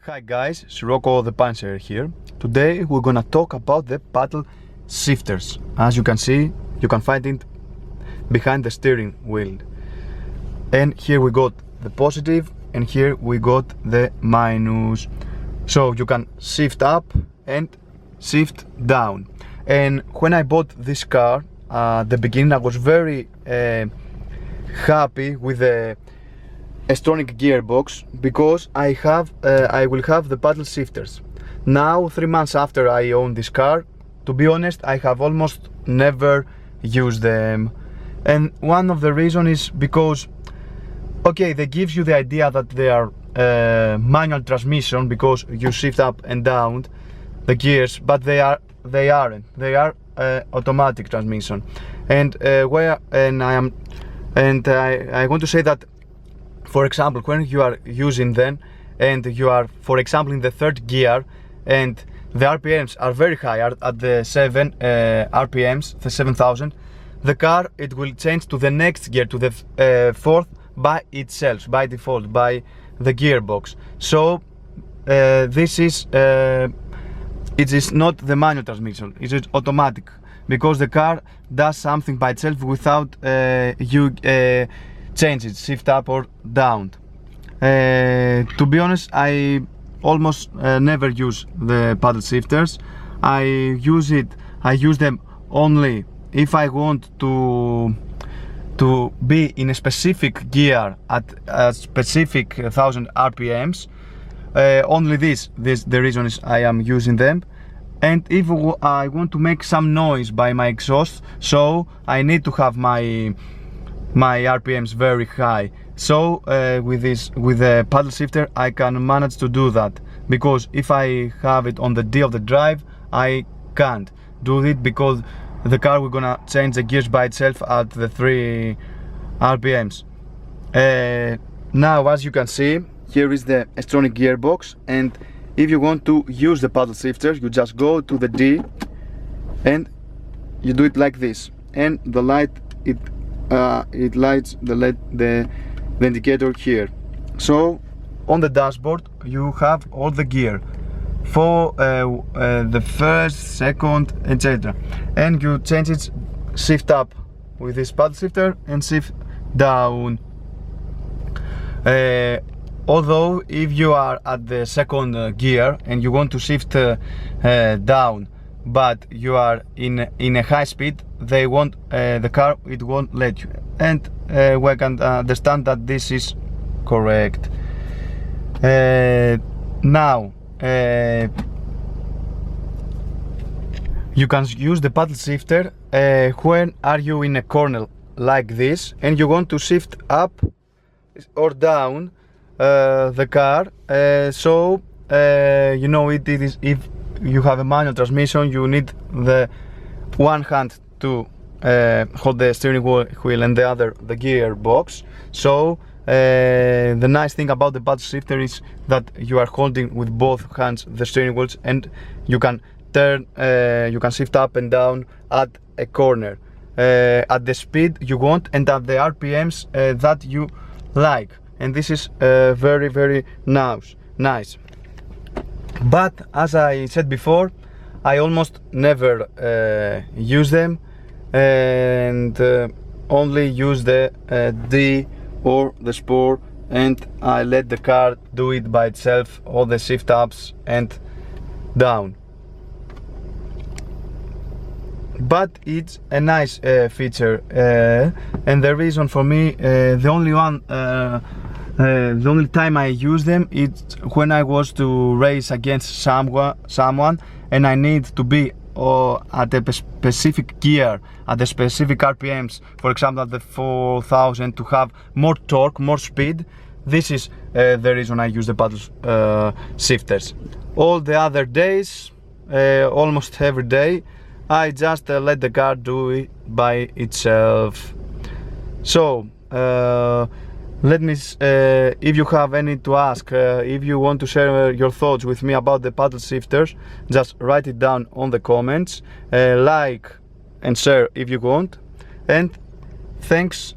Hi guys, it's Rocco the Panzer here. Today we're gonna talk about the paddle shifters. As you can see, you can find it behind the steering wheel. And here we got the positive and here we got the minus. So you can shift up and shift down. And when I bought this car at the beginning, I was very happy with the electronic gearbox because I will have the paddle shifters. Now 3 months after I own this car, to be honest, I have almost never used them. And one of the reasons is because, okay, they give you the idea that they are manual transmission because you shift up and down the gears, but they aren't. They are automatic transmission. And I want to say that, for example, when you are using them and you are, for example, in the third gear and the RPMs are very high at the 7 RPMs, the 7000, the car, it will change to the next gear, to the fourth by itself, by default, by the gearbox. So this is it is not the manual transmission, it is automatic, because the car does something by itself without you change it, shift up or down. To be honest, I almost never use the paddle shifters. I use them only if I want to be in a specific gear at a specific 1000 RPMs. Only this the reason is I am using them. And if I want to make some noise by my exhaust, so I need to have my RPMs very high. So with the paddle shifter I can manage to do that, because if I have it on the D of the drive, I can't do it because the car will gonna change the gears by itself at the 3 RPMs. Now, as you can see, here is the electronic gearbox, and if you want to use the paddle shifter, you just go to the D and you do it like this, and the light it lights the indicator here. So on the dashboard you have all the gear for the first, second, etc. And you change it, shift up with this paddle shifter and shift down. Although if you are at the second gear and you want to shift down, but you are in a high speed, they won't, the car, it won't let you, and we can understand that this is correct. Now you can use the paddle shifter when are you in a corner like this and you want to shift up or down the car. So you know, it is, if you have a manual transmission, you need the one hand to hold the steering wheel and the other the gearbox. So the nice thing about the paddle shifter is that you are holding with both hands the steering wheels, and you can turn, you can shift up and down at a corner at the speed you want and at the RPMs that you like. And this is very, very nice. But as I said before, I almost never use them, and only use the D or the Sport, and I let the car do it by itself, all the shift ups and down. But it's a nice feature, and the reason for me, the only time I use them is when I was to race against someone and I need to be at a specific gear, at the specific RPMs, for example at the 4000, to have more torque, more speed. This is the reason I use the paddle shifters. All the other days, almost every day, I just let the car do it by itself. So let me, if you have any to ask, if you want to share your thoughts with me about the paddle shifters, just write it down on the comments, like and share if you want, and thanks